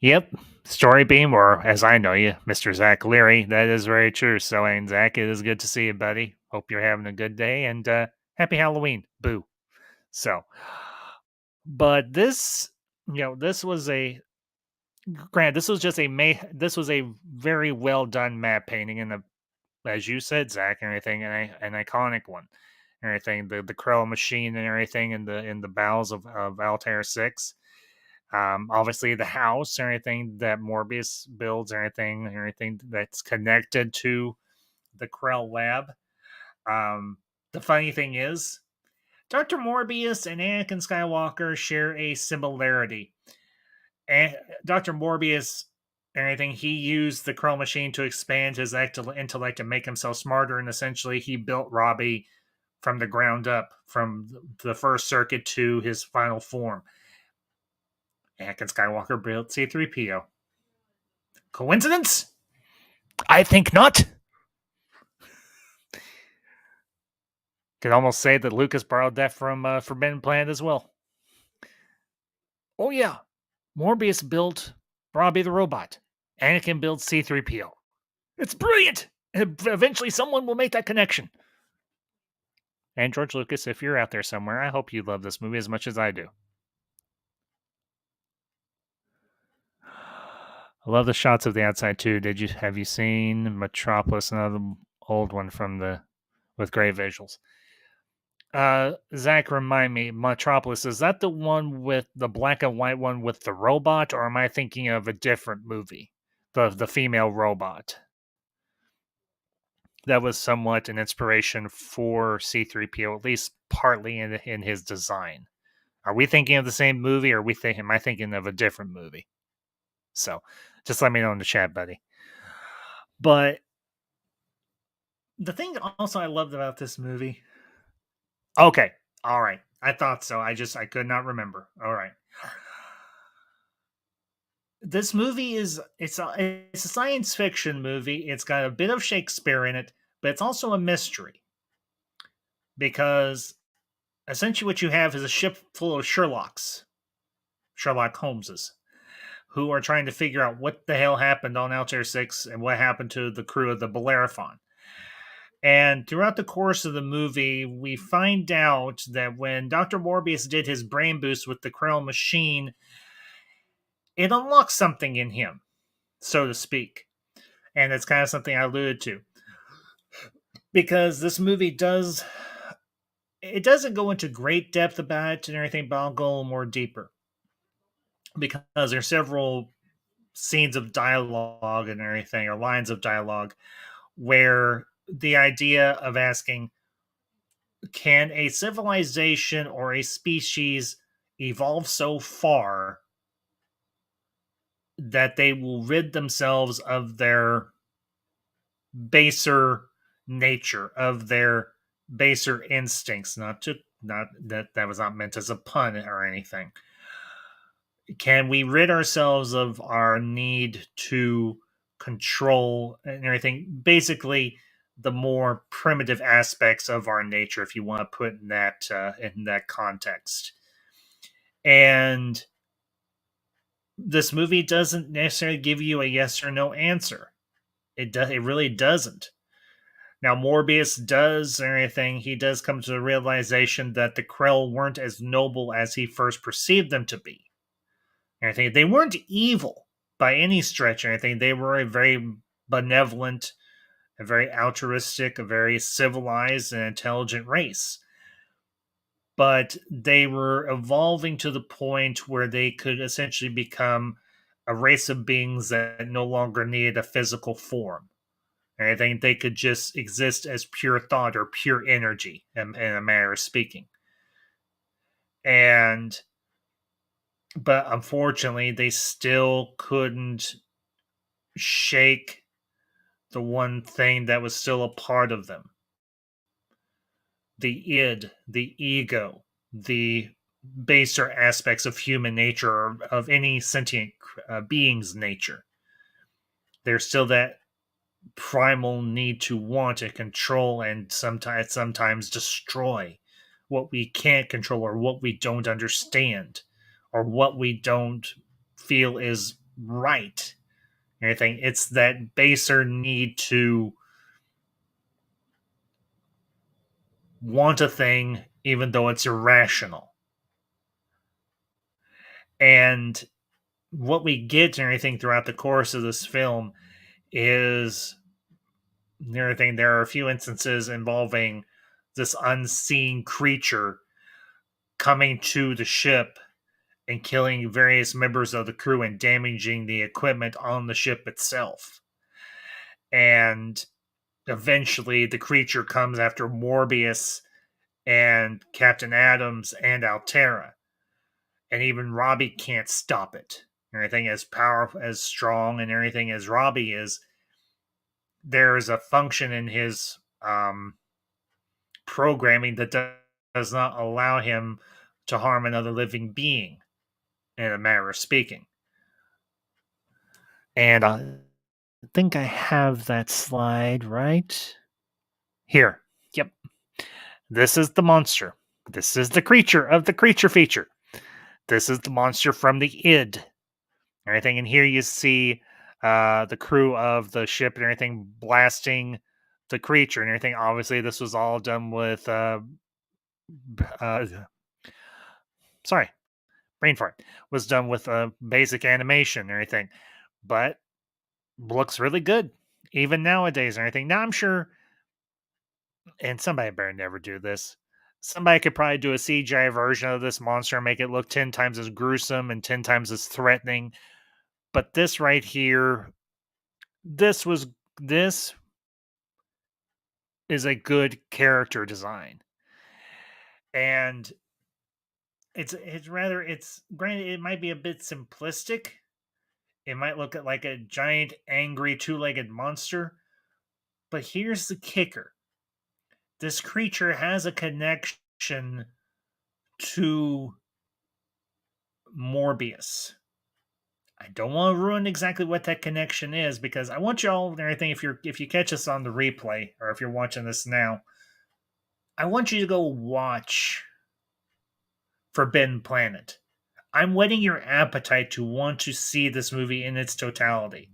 yep, story beam, or as I know you, Mr. Zach Leary. That is very true. So, and Zach, it is good to see you, buddy. Hope you're having a good day, and happy Halloween. Boo. So, but this, this was a grant. This was just this was a very well done map painting, and as you said, Zach, and everything, an iconic one, and everything. The Krell machine and everything in the bowels of Altair 6. Obviously, the house and everything that Morbius builds, and everything that's connected to the Krell lab. The funny thing is, Dr. Morbius and Anakin Skywalker share a similarity. And Dr. Morbius and everything, he used the Krell machine to expand his intellect and make himself smarter, and essentially he built Robbie from the ground up, from the first circuit to his final form. Anakin Skywalker built C-3PO. Coincidence? I think not. Could almost say that Lucas borrowed that from Forbidden Planet as well. Oh yeah, Morbius built Robbie the robot. Anakin built C-3PO. It's brilliant! Eventually someone will make that connection. And George Lucas, if you're out there somewhere, I hope you love this movie as much as I do. I love the shots of the outside too. Have you seen Metropolis, another old one with great visuals? Zach, remind me, Metropolis, is that the one with the black and white one with the robot, or am I thinking of a different movie? The female robot. That was somewhat an inspiration for C-3PO, at least partly in his design. Are we thinking of the same movie, or am I thinking of a different movie? So, just let me know in the chat, buddy. But the thing also I loved about this movie. Okay, all right. I thought so. I could not remember. All right. This movie it's a science fiction movie. It's got a bit of Shakespeare in it, but it's also a mystery. Because essentially what you have is a ship full of Sherlock Holmeses, who are trying to figure out what the hell happened on Altair 6 and what happened to the crew of the Bellerophon. And throughout the course of the movie, we find out that when Dr. Morbius did his brain boost with the Krell machine, it unlocked something in him, so to speak. And it's kind of something I alluded to. Because this movie doesn't go into great depth about it and everything, but I'll go a little more deeper. Because there are several scenes of dialogue and everything, or lines of dialogue, where the idea of asking, can a civilization or a species evolve so far that they will rid themselves of their baser nature, of their baser instincts? Not that was not meant as a pun or anything. Can we rid ourselves of our need to control and everything? Basically, the more primitive aspects of our nature, if you want to put in that context. And this movie doesn't necessarily give you a yes or no answer. It really doesn't. Now, Morbius does and everything. He does come to the realization that the Krell weren't as noble as he first perceived them to be. Anything. They weren't evil by any stretch or anything. They were a very benevolent a very altruistic, a very civilized and intelligent race. But they were evolving to the point where they could essentially become a race of beings that no longer needed a physical form. And I think they could just exist as pure thought or pure energy, in a manner of speaking. And but unfortunately, they still couldn't shake the one thing that was still a part of them: the id, the ego, the baser aspects of human nature or of any sentient being's nature. There's still that primal need to want and control and sometimes destroy what we can't control or what we don't understand or what we don't feel is right. Anything. It's that baser need to want a thing even though it's irrational. And what we get and everything throughout the course of this film is everything. There are a few instances involving this unseen creature coming to the ship and killing various members of the crew and damaging the equipment on the ship itself. And eventually the creature comes after Morbius and Captain Adams and Altera. And even Robbie can't stop it. Everything as powerful, as strong, and everything as Robbie is, there is a function in his programming that does not allow him to harm another living being, in a manner of speaking. And I think I have that slide right here. Yep. This is the monster. This is the creature of the creature feature. This is the monster from the id. Everything in here you see the crew of the ship and everything blasting the creature and everything. Obviously, this was all done with sorry, brain fart. Was done with basic animation and everything, but looks really good even nowadays and everything. Now I'm sure, and somebody better never do this. Somebody could probably do a CGI version of this monster and make it look 10 times as gruesome and 10 times as threatening. But this right here, this was this is a good character design. And it's granted it might be a bit simplistic. It might look like a giant angry two-legged monster, but here's the kicker. This creature has a connection to Morbius. I don't want to ruin exactly what that connection is because I want y'all and everything. If you catch us on the replay or if you're watching this now, I want you to go watch Forbidden Planet. I'm whetting your appetite to want to see this movie in its totality.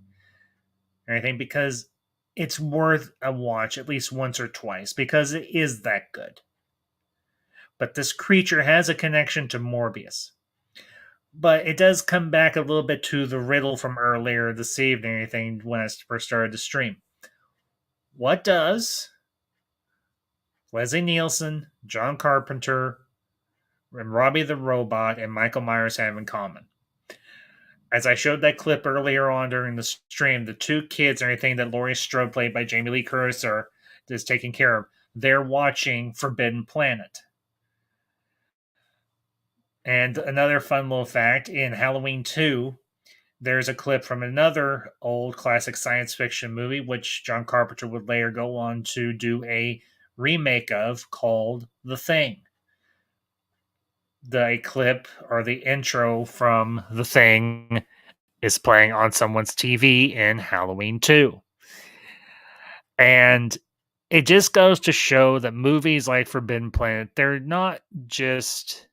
Everything because it's worth a watch at least once or twice because it is that good. But this creature has a connection to Morbius. But it does come back a little bit to the riddle from earlier this evening, I think, when I first started the stream. What does Leslie Nielsen, John Carpenter, and Robbie the Robot and Micheal Myers have in common? As I showed that clip earlier on during the stream, the two kids and everything that Laurie Strode, played by Jamie Lee Curtis, is taking care of, they're watching Forbidden Planet. And another fun little fact, in Halloween 2, there's a clip from another old classic science fiction movie, which John Carpenter would later go on to do a remake of, called The Thing. The clip or the intro from The Thing is playing on someone's TV in Halloween 2. And it just goes to show that movies like Forbidden Planet, they're not just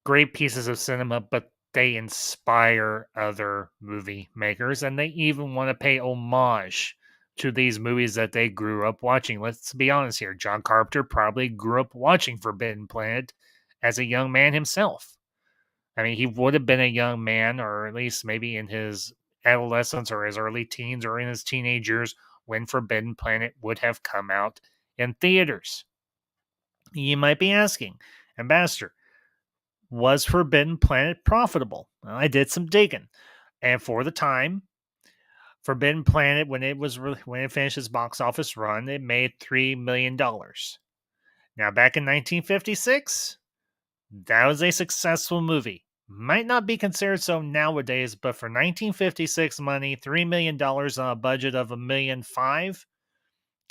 great pieces of cinema, but they inspire other movie makers, and they even want to pay homage to these movies that they grew up watching. Let's be honest here. John Carpenter probably grew up watching Forbidden Planet as a young man himself. I mean, he would have been a young man, or at least maybe in his adolescence or his early teens or in his teenage years, when Forbidden Planet would have come out in theaters. You might be asking, Ambassador, was Forbidden Planet profitable? Well, I did some digging, and for the time, Forbidden Planet, when it finished its box office run, it made $3 million. Now, back in 1956, that was a successful movie. Might not be considered so nowadays, but for 1956 money, $3 million on a budget of $1.5 million,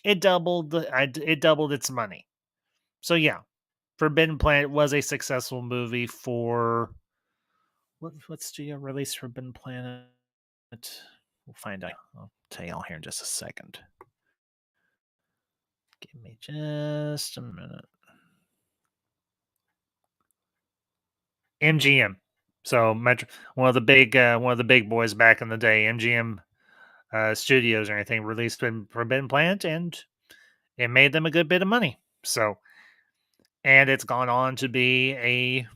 it doubled its money. So yeah, Forbidden Planet was a successful movie for what studio released Forbidden Planet? We'll find out. I'll tell you all here in just a second. Give me just a minute. MGM. So one of the big boys back in the day, MGM Studios or anything, released Forbidden Planet, and it made them a good bit of money. So, and it's gone on to be a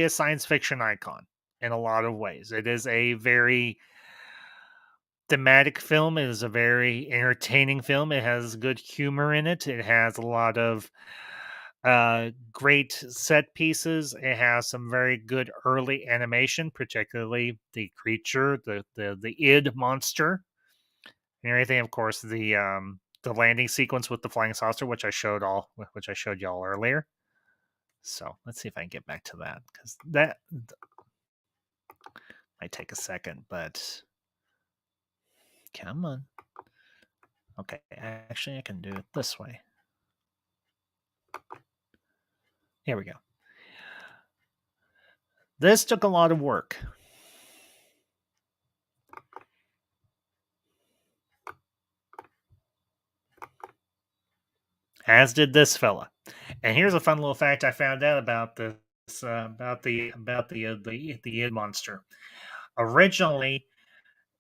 science fiction icon in a lot of ways. It is a very thematic film. It is a very entertaining film. It has good humor in it. It has a lot of great set pieces. It has some very good early animation, particularly the creature, the id monster, and everything. Of course, the landing sequence with the flying saucer, which I showed y'all earlier. So let's see if I can get back to that, because that might take a second, but come on. Okay, actually, I can do it this way. Here we go. This took a lot of work. As did this fella. And here's a fun little fact I found out about this about the id monster. Originally,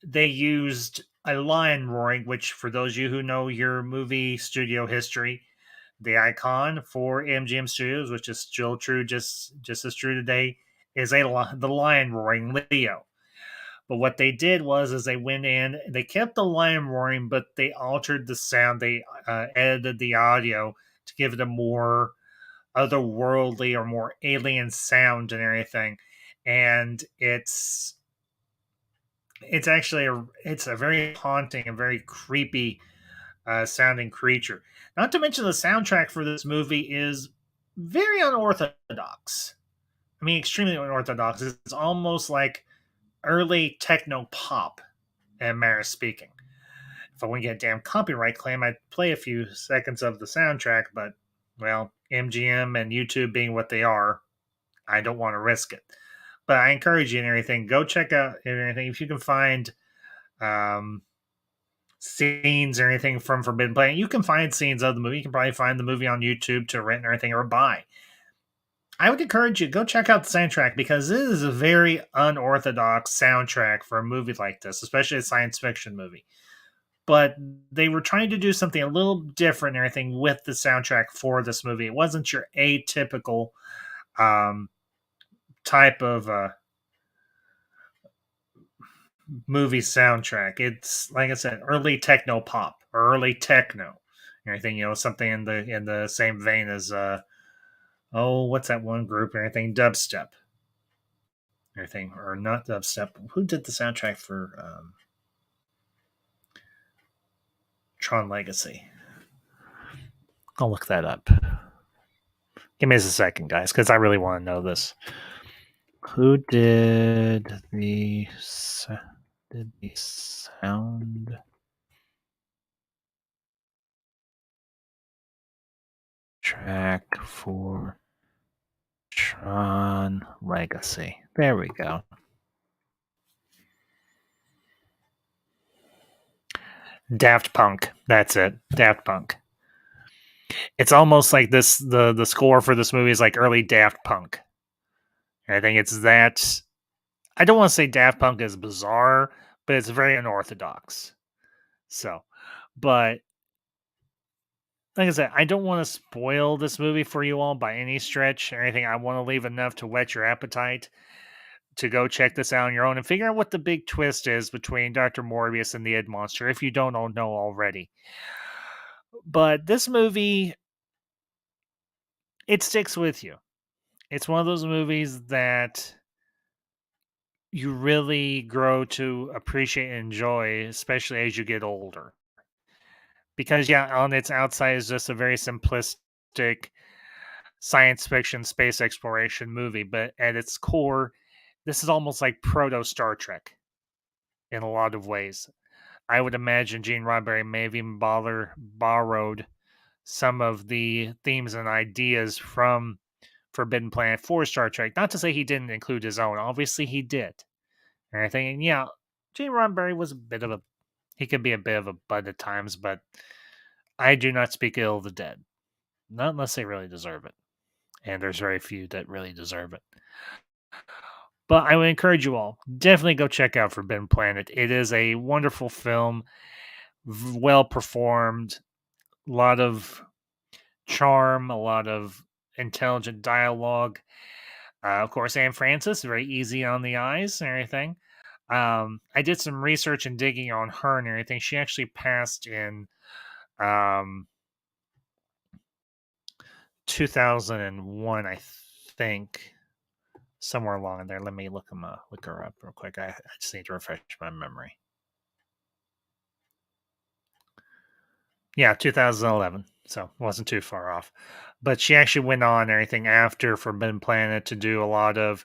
they used a lion roaring, which, for those of you who know your movie studio history, the icon for MGM Studios, which is still true, just as true today, is the lion roaring Leo. But what they did is they went in, they kept the lion roaring, but they altered the sound. They edited the audio to give it a more otherworldly or more alien sound and everything. And it's actually it's a very haunting and very creepy sounding creature. Not to mention the soundtrack for this movie is very unorthodox. I mean, extremely unorthodox. It's almost like early techno pop, in a manner of speaking. If I wouldn't get a damn copyright claim, I'd play a few seconds of the soundtrack, but, well, MGM and YouTube being what they are, I don't want to risk it. But I encourage you and everything, go check out everything. If you can find scenes or anything from Forbidden Planet, you can find scenes of the movie. You can probably find the movie on YouTube to rent and everything or buy. I would encourage you, go check out the soundtrack, because this is a very unorthodox soundtrack for a movie like this, especially a science fiction movie. But they were trying to do something a little different and everything with the soundtrack for this movie. It wasn't your atypical type of movie soundtrack. It's, like I said, early techno pop or early techno. Everything, something in the same vein as what's that one group? Everything dubstep. Everything, or not dubstep. Who did the soundtrack for Tron Legacy? I'll look that up. Give me just a second, guys, because I really want to know this. Who did the sound track for Tron Legacy? There we go. Daft Punk. That's it. Daft Punk. It's almost like the score for this movie is like early Daft Punk. I think it's that. I don't want to say Daft Punk is bizarre, but it's very unorthodox. So, but like I said, I don't want to spoil this movie for you all by any stretch or anything. I want to leave enough to whet your appetite to go check this out on your own and figure out what the big twist is between Dr. Morbius and the Id Monster if you don't know already. But this movie, it sticks with you. It's one of those movies that you really grow to appreciate and enjoy, especially as you get older. Because, yeah, on its outside is just a very simplistic science fiction space exploration movie, but at its core, this is almost like proto Star Trek in a lot of ways. I would imagine Gene Roddenberry may have even borrowed some of the themes and ideas from Forbidden Planet for Star Trek. Not to say he didn't include his own. Obviously, he did. And I think, yeah, Gene Roddenberry was a bit of a, he could be a bit of a bud at times, but I do not speak ill of the dead. Not unless they really deserve it. And there's very few that really deserve it. But I would encourage you all, definitely go check out Forbidden Planet. It is a wonderful film, well performed, a lot of charm, a lot of intelligent dialogue. Of course, Anne Francis, very easy on the eyes and everything. I did some research and digging on her and everything. She actually passed in 2001, I think, somewhere along in there. Let me look her up real quick. I just need to refresh my memory. Yeah, 2011. So wasn't too far off. But she actually went on and everything after Forbidden Planet to do a lot of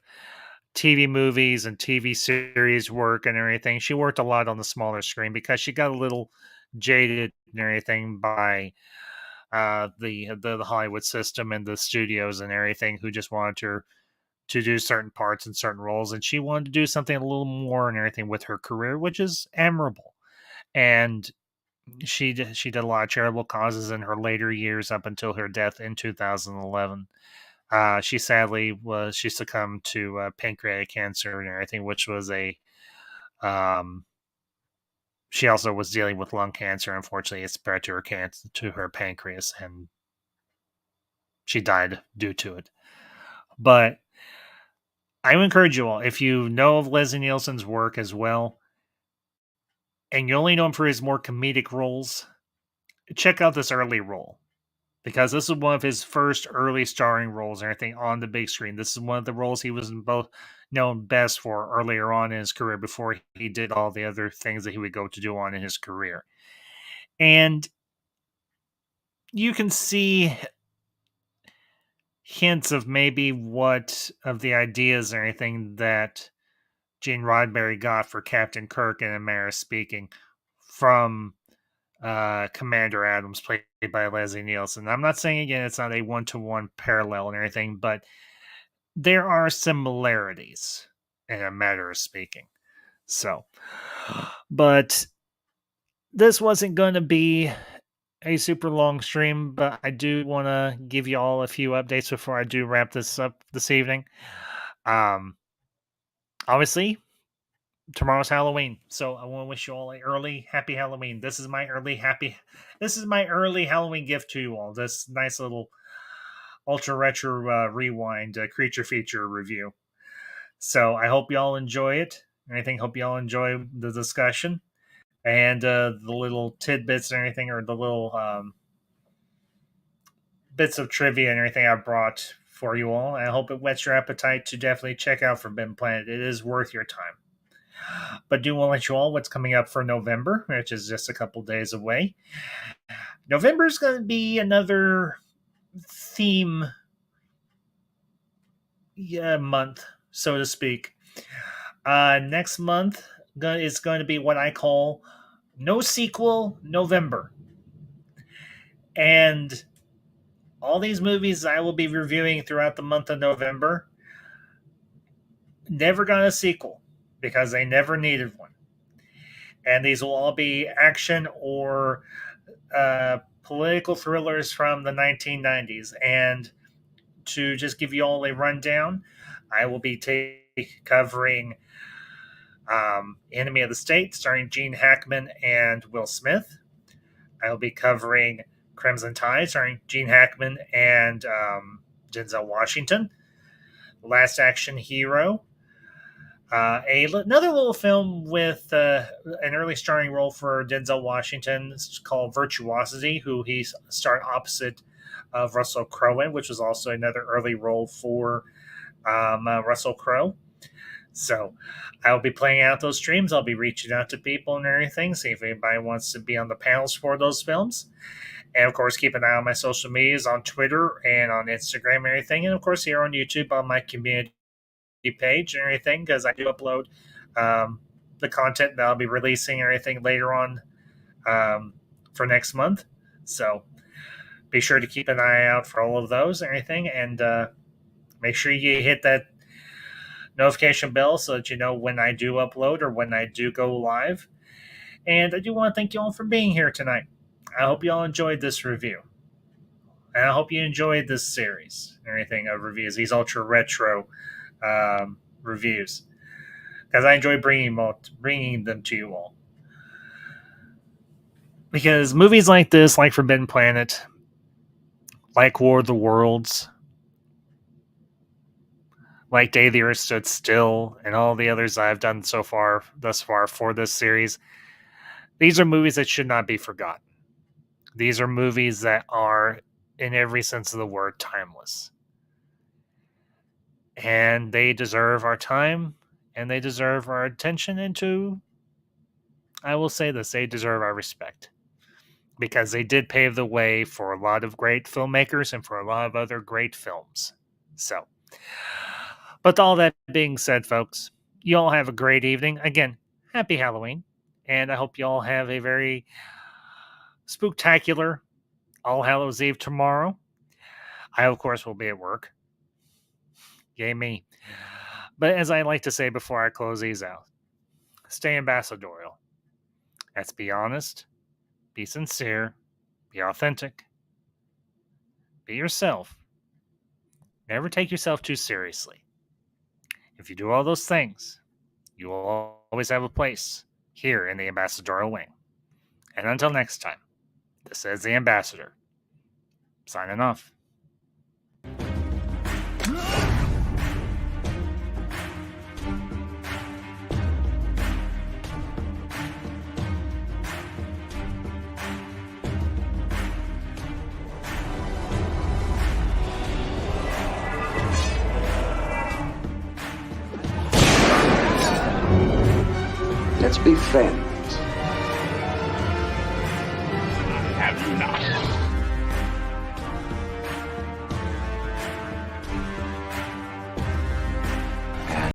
TV movies and TV series work and everything. She worked a lot on the smaller screen because she got a little jaded and everything by the Hollywood system and the studios and everything, who just wanted her to do certain parts and certain roles, and she wanted to do something a little more and everything with her career, which is admirable. And she did a lot of charitable causes in her later years up until her death in 2011. She succumbed to pancreatic cancer and everything, which was um, she also was dealing with lung cancer. Unfortunately, it spread to her pancreas, and she died due to it. But I would encourage you all, if you know of Leslie Nielsen's work as well, and you only know him for his more comedic roles, check out this early role. Because this is one of his first early starring roles and everything on the big screen. This is one of the roles he was both known best for earlier on in his career before he did all the other things that he would go to do on in his career. And you can see hints of maybe what of the ideas or anything that Gene Roddenberry got for Captain Kirk in A Manner of Speaking from Commander Adams, played by Leslie Nielsen. I'm not saying, again, it's not a one-to-one parallel and everything, but there are similarities in A Matter of Speaking. So, but this wasn't going to be a super long stream, but I do want to give you all a few updates before I do wrap this up this evening. Obviously, tomorrow's Halloween, so I want to wish you all a early happy Halloween. This is my early Halloween gift to you all. This nice little ultra retro rewind creature feature review. So I hope y'all enjoy it. And I hope y'all enjoy the discussion and the little tidbits and everything, or the little bits of trivia and everything I brought for you all. I hope it whets your appetite to definitely check out Forbidden Planet. It is worth your time. But do want to let you all what's coming up for November, which is just a couple days away. November is going to be another theme month, so to speak. Next month is going to be what I call No Sequel November. And all these movies I will be reviewing throughout the month of November never got a sequel because they never needed one. And these will all be action or political thrillers from the 1990s. And to just give you all a rundown, I will be covering Enemy of the State, starring Gene Hackman and Will Smith. I will be covering Crimson Tide, starring Gene Hackman and Denzel Washington. Last Action Hero, Another little film with an early starring role for Denzel Washington. It's called Virtuosity, who he starred opposite of Russell Crowe in, which was also another early role for Russell Crowe. So I'll be playing out those streams. I'll be reaching out to people and everything, see if anybody wants to be on the panels for those films. And of course, keep an eye on my social medias on Twitter and on Instagram and everything. And of course, here on YouTube on my community page and everything, because I do upload the content that I'll be releasing and everything later on for next month. So be sure to keep an eye out for all of those and everything. And make sure you hit that notification bell so that you know when I do upload or when I do go live. And I do want to thank you all for being here tonight. I hope you all enjoyed this review. And I hope you enjoyed this series and everything of reviews, these ultra retro reviews, because I enjoy bringing them to you all. Because movies like this, like Forbidden Planet, like War of the Worlds, like Day the Earth Stood Still, and all the others I've done thus far for this series, these are movies that should not be forgotten. These are movies that are, in every sense of the word, timeless. And they deserve our time, and they deserve our attention, and I will say this, they deserve our respect. Because they did pave the way for a lot of great filmmakers and for a lot of other great films. So, but all that being said, folks, you all have a great evening. Again, happy Halloween. And I hope you all have a very spooktacular All Hallows Eve tomorrow. I, of course, will be at work. Yay me. But as I like to say before I close these out, stay ambassadorial. Let's be honest, be sincere, be authentic, be yourself. Never take yourself too seriously. If you do all those things, you will always have a place here in the ambassadorial wing. And until next time, this is the Ambassador, signing off. Let's be friends.